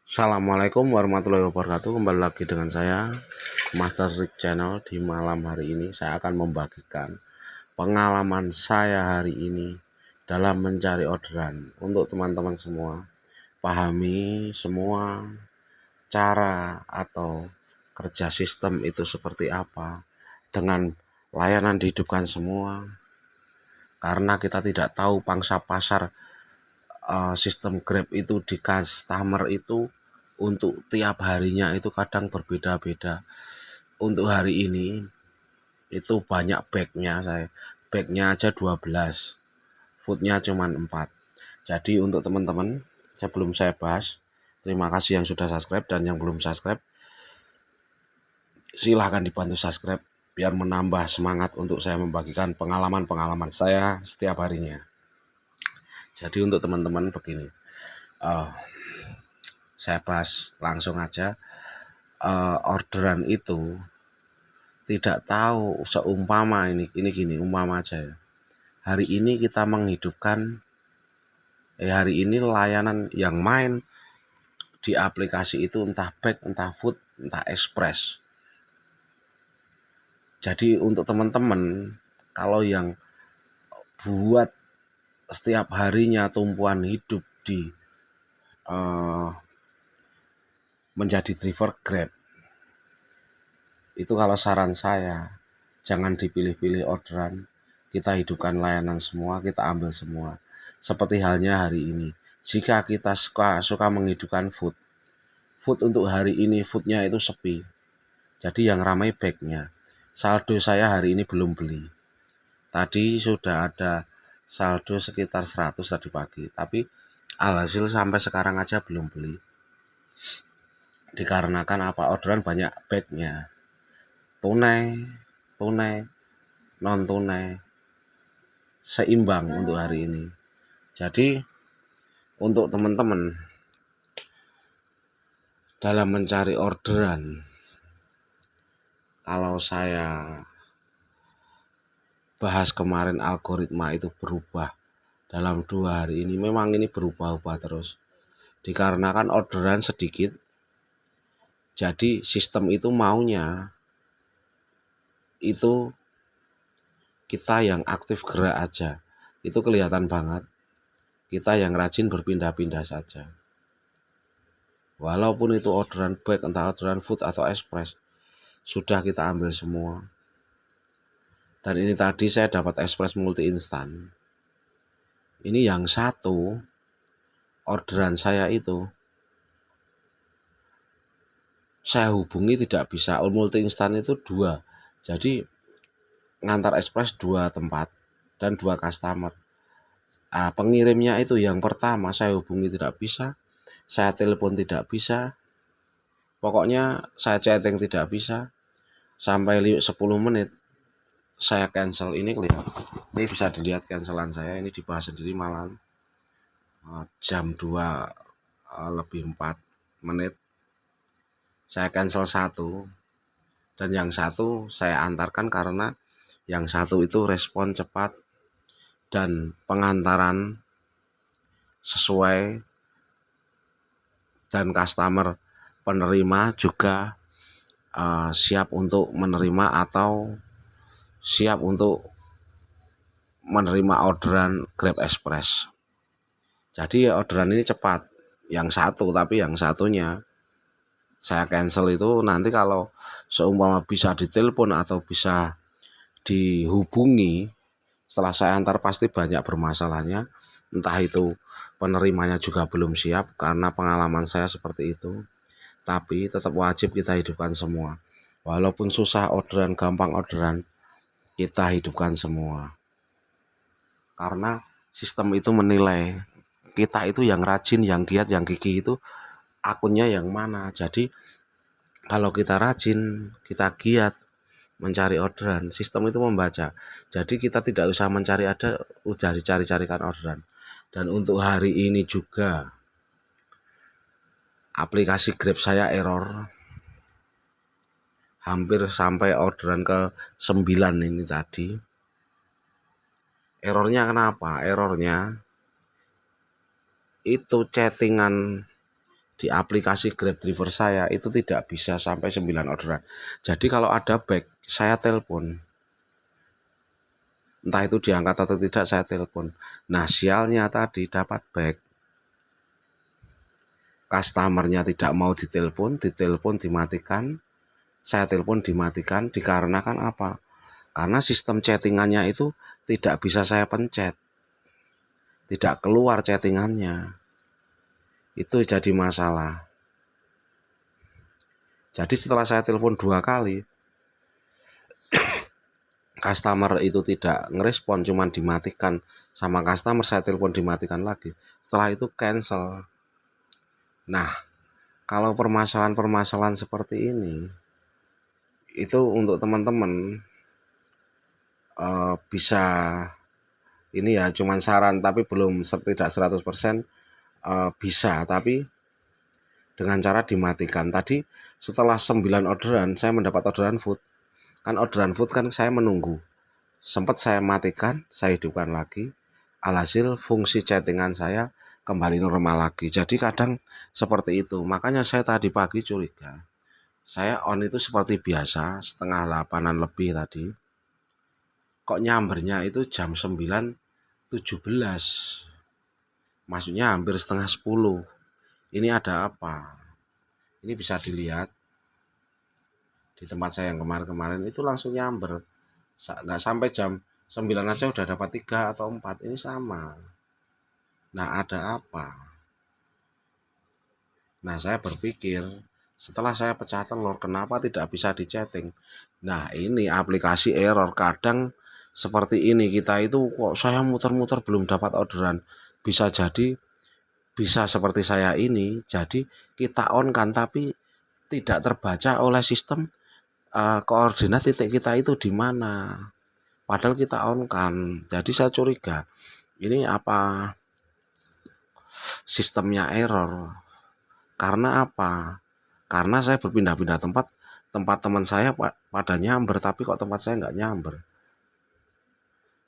Assalamualaikum warahmatullahi wabarakatuh. Kembali lagi dengan saya Master Rick Channel. Di malam hari ini saya akan membagikan pengalaman saya hari ini dalam mencari orderan. Untuk teman-teman semua, pahami semua cara atau kerja sistem itu seperti apa dengan layanan dihidupkan semua, karena kita tidak tahu pangsa pasar sistem Grab itu di customer itu untuk tiap harinya itu kadang berbeda-beda. Untuk hari ini itu banyak bagnya, bagnya aja 12, foodnya cuma 4. Jadi untuk teman-teman, sebelum saya bahas, terima kasih yang sudah subscribe, dan yang belum subscribe silahkan dibantu subscribe biar menambah semangat untuk saya membagikan pengalaman-pengalaman saya setiap harinya. Jadi untuk teman-teman begini, saya bahas langsung aja. Orderan itu tidak tahu, seumpama ini gini, umpama aja ya. Hari ini kita menghidupkan hari ini layanan yang main di aplikasi itu entah bag, entah food, entah express. Jadi untuk teman-teman, kalau yang buat setiap harinya tumpuan hidup di menjadi driver Grab, itu kalau saran saya, jangan dipilih-pilih orderan. Kita hidupkan layanan semua, kita ambil semua. Seperti halnya hari ini, jika kita suka menghidupkan food untuk hari ini, foodnya itu sepi, jadi yang ramai bagnya. Saldo saya hari ini belum beli. Tadi sudah ada saldo sekitar 100 tadi pagi, tapi alhasil sampai sekarang aja belum beli. Dikarenakan apa? Orderan banyak bagnya. Tunai, non tunai, seimbang untuk hari ini. Jadi untuk teman-teman dalam mencari orderan, kalau saya bahas kemarin, algoritma itu berubah dalam 2 hari ini. Memang ini berubah-ubah terus, dikarenakan orderan sedikit, jadi sistem itu maunya itu kita yang aktif gerak aja. Itu kelihatan banget kita yang rajin berpindah-pindah saja. Walaupun itu orderan bag, entah orderan food atau express, sudah kita ambil semua. Dan ini tadi saya dapat express multi instan. Ini yang satu, orderan saya itu saya hubungi tidak bisa. Multi instan itu 2, jadi ngantar express 2 tempat dan 2 customer. Pengirimnya itu yang pertama saya hubungi tidak bisa, saya telepon tidak bisa, pokoknya saya chatting tidak bisa. Sampai 10 menit saya cancel. Ini bisa dilihat cancelan saya, ini dibahas sendiri malam jam 2 lebih 4 menit saya cancel 1, dan yang satu saya antarkan karena yang satu itu respon cepat dan pengantaran sesuai, dan customer penerima juga siap untuk menerima atau siap untuk menerima orderan Grab Express. Jadi orderan ini cepat yang satu, tapi yang satunya saya cancel itu nanti kalau seumpama bisa ditelepon atau bisa dihubungi setelah saya antar, pasti banyak bermasalahnya. Entah itu penerimanya juga belum siap, karena pengalaman saya seperti itu. Tapi tetap wajib kita hidupkan semua. Walaupun susah orderan, gampang orderan, kita hidupkan semua. Karena sistem itu menilai kita itu yang rajin, yang giat, yang gigih itu akunnya yang mana. Jadi kalau kita rajin, kita giat mencari orderan, sistem itu membaca. Jadi kita tidak usah mencari, ada udah dicari-carikan orderan. Dan untuk hari ini juga aplikasi Grab saya error, hampir sampai orderan ke 9 ini tadi. Errornya kenapa? Errornya itu chattingan di aplikasi Grab driver saya itu tidak bisa sampai 9 orderan. Jadi kalau ada back, saya telepon. Entah itu diangkat atau tidak, saya telepon. Nah, sialnya tadi dapat back. Customernya tidak mau ditelepon dimatikan. Saya telepon dimatikan dikarenakan apa? Karena sistem chattingannya itu tidak bisa saya pencet. Tidak keluar chattingannya. Itu jadi masalah. Jadi setelah saya telepon 2 kali, customer itu tidak ngerespon, cuman dimatikan sama customer, saya telepon dimatikan lagi. Setelah itu cancel. Nah, kalau permasalahan-permasalahan seperti ini, itu untuk teman-teman bisa, ini ya cuman saran tapi belum tidak 100% bisa, tapi dengan cara dimatikan. Tadi setelah 9 orderan saya mendapat orderan food. Kan orderan food kan saya menunggu. Sempat saya matikan, saya hidupkan lagi. Alhasil fungsi chattingan saya kembali normal lagi. Jadi kadang seperti itu. Makanya saya tadi pagi curiga. Saya on itu seperti biasa, setengah 8-an lebih tadi. Kok nyambernya itu jam 9.17. Maksudnya hampir setengah 10. Ini ada apa? Ini bisa dilihat di tempat saya yang kemarin-kemarin itu langsung nyamber. Nggak sampai jam 9 aja udah dapat 3 atau 4. Ini sama. Nah, ada apa? Nah, saya berpikir setelah saya pecah telur, kenapa tidak bisa di-chatting? Nah, ini aplikasi error. Kadang seperti ini, kita itu kok saya muter-muter belum dapat orderan. Bisa jadi, bisa seperti saya ini, jadi kita on kan tapi tidak terbaca oleh sistem koordinat titik kita itu di mana. Padahal kita on kan. Jadi saya curiga, ini apa sistemnya error? Karena apa? Karena saya berpindah-pindah tempat teman saya pada nyamber, tapi kok tempat saya nggak nyamber.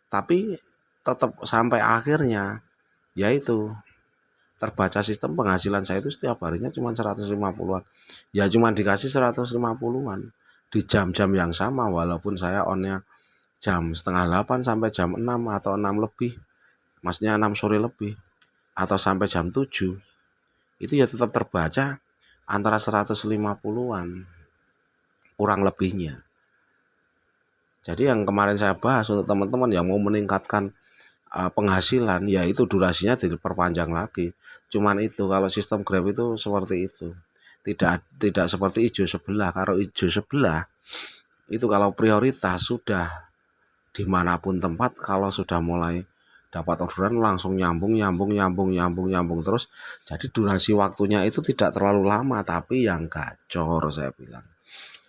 Tapi tetap sampai akhirnya, yaitu terbaca sistem penghasilan saya itu setiap harinya cuma 150-an. Ya cuma dikasih 150-an di jam-jam yang sama, walaupun saya onnya jam setengah 8 sampai jam 6 atau 6 lebih. Maksudnya 6 sore lebih atau sampai jam 7. Itu ya tetap terbaca antara 150-an kurang lebihnya. Jadi yang kemarin saya bahas untuk teman-teman yang mau meningkatkan penghasilan, yaitu durasinya diperpanjang lagi. Cuman itu kalau sistem Grab itu seperti itu. Tidak seperti hijau sebelah. Kalau hijau sebelah itu kalau prioritas sudah dimanapun tempat, kalau sudah mulai dapat orderan langsung nyambung terus. Jadi durasi waktunya itu tidak terlalu lama, tapi yang gacor saya bilang.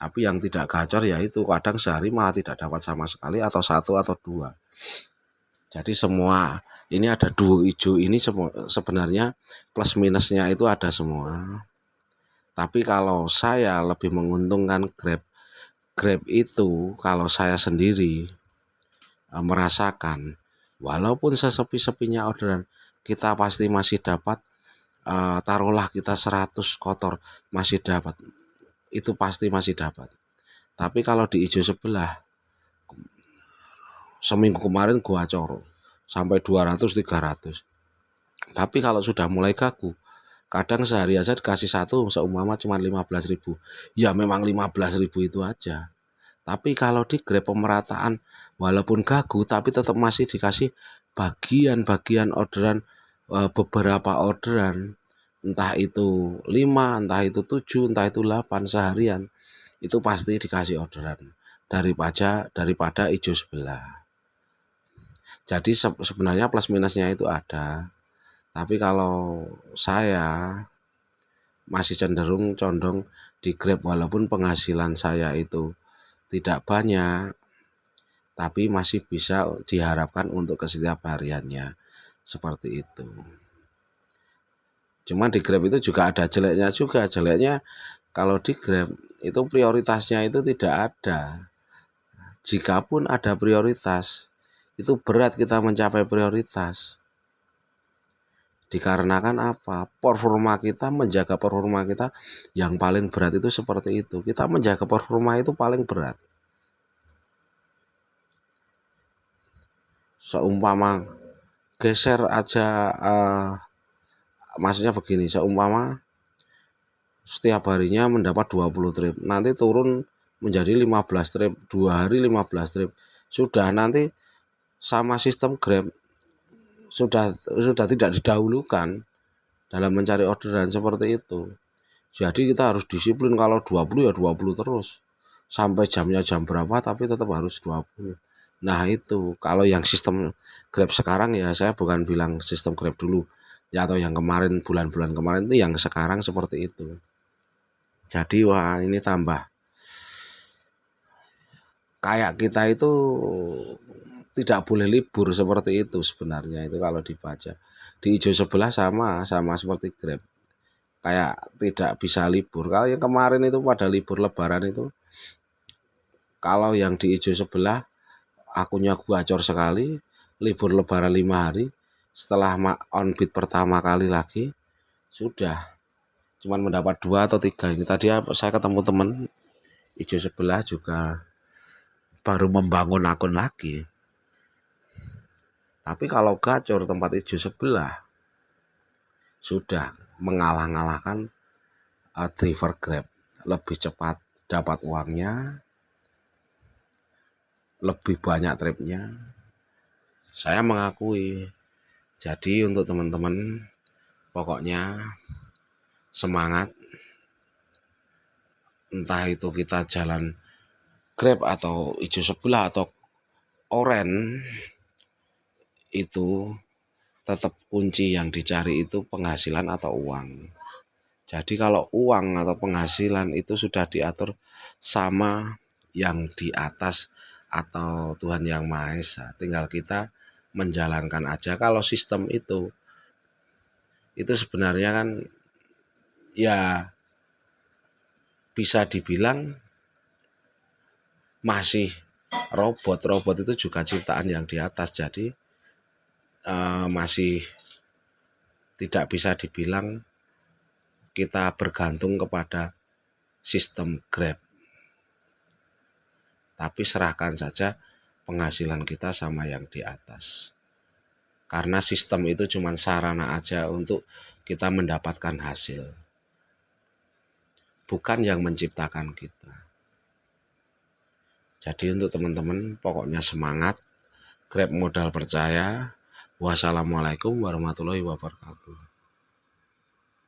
Tapi yang tidak gacor ya itu kadang sehari malah tidak dapat sama sekali atau 1 atau 2. Jadi semua ini ada duo hijau ini sebenarnya plus minusnya itu ada semua. Tapi kalau saya lebih menguntungkan Grab itu kalau saya sendiri merasakan, walaupun sesepi-sepinya orderan, kita pasti masih dapat, taruhlah kita 100 kotor masih dapat. Itu pasti masih dapat. Tapi kalau di hijau sebelah, seminggu kemarin gua coro sampai 200-300. Tapi kalau sudah mulai kaku, kadang sehari aja dikasih satu seumpama cuma 15.000. Ya memang 15.000 itu aja. Tapi kalau di Grab pemerataan walaupun gagu tapi tetap masih dikasih bagian-bagian orderan, beberapa orderan, entah itu 5, entah itu 7, entah itu 8 seharian, itu pasti dikasih orderan daripada hijau sebelah. Jadi sebenarnya plus minusnya itu ada. Tapi kalau saya masih condong di Grab walaupun penghasilan saya itu tidak banyak, tapi masih bisa diharapkan untuk setiap hariannya. Seperti itu. Cuma di Grab itu juga ada jeleknya juga. Jeleknya kalau di Grab itu prioritasnya itu tidak ada. Jikapun ada prioritas, itu berat kita mencapai prioritas. Dikarenakan apa? Menjaga performa kita yang paling berat itu seperti itu. Kita menjaga performa itu paling berat. Seumpama geser aja, maksudnya begini, seumpama setiap harinya mendapat 20 trip, nanti turun menjadi 15 trip, 2 hari 15 trip. Sudah nanti sama sistem Grab sudah tidak didahulukan dalam mencari orderan seperti itu. Jadi kita harus disiplin, kalau 20 ya 20 terus. Sampai jamnya jam berapa tapi tetap harus 20. Nah itu kalau yang sistem Grab sekarang, ya saya bukan bilang sistem Grab dulu ya, atau yang kemarin, bulan-bulan kemarin itu, yang sekarang seperti itu. Jadi wah, ini tambah kayak kita itu tidak boleh libur seperti itu sebenarnya, itu kalau dibaca. Di hijau sebelah sama seperti Grab. Kayak tidak bisa libur. Kalau yang kemarin itu pada libur lebaran itu, kalau yang di hijau sebelah akunnya gacor sekali, libur lebaran 5 hari, setelah on bid pertama kali lagi, sudah cuman mendapat 2 atau 3. Ini tadi saya ketemu teman hijau sebelah juga baru membangun akun lagi. Tapi kalau gacor tempat hijau sebelah sudah mengalah-ngalahkan driver Grab, lebih cepat dapat uangnya, lebih banyak tripnya. Saya mengakui. Jadi untuk teman-teman, pokoknya semangat. Entah itu kita jalan Grab atau hijau sebelah atau oren, itu tetap kunci yang dicari itu penghasilan atau uang. Jadi kalau uang atau penghasilan itu sudah diatur sama yang di atas atau Tuhan Yang Maha Esa, tinggal kita menjalankan aja. Kalau sistem itu sebenarnya kan ya bisa dibilang masih robot itu juga ciptaan yang di atas. Jadi masih tidak bisa dibilang kita bergantung kepada sistem Grab. Tapi serahkan saja penghasilan kita sama yang di atas. Karena sistem itu cuma sarana aja untuk kita mendapatkan hasil, bukan yang menciptakan kita. Jadi untuk teman-teman, pokoknya semangat, Grab modal percaya. Wassalamualaikum warahmatullahi wabarakatuh.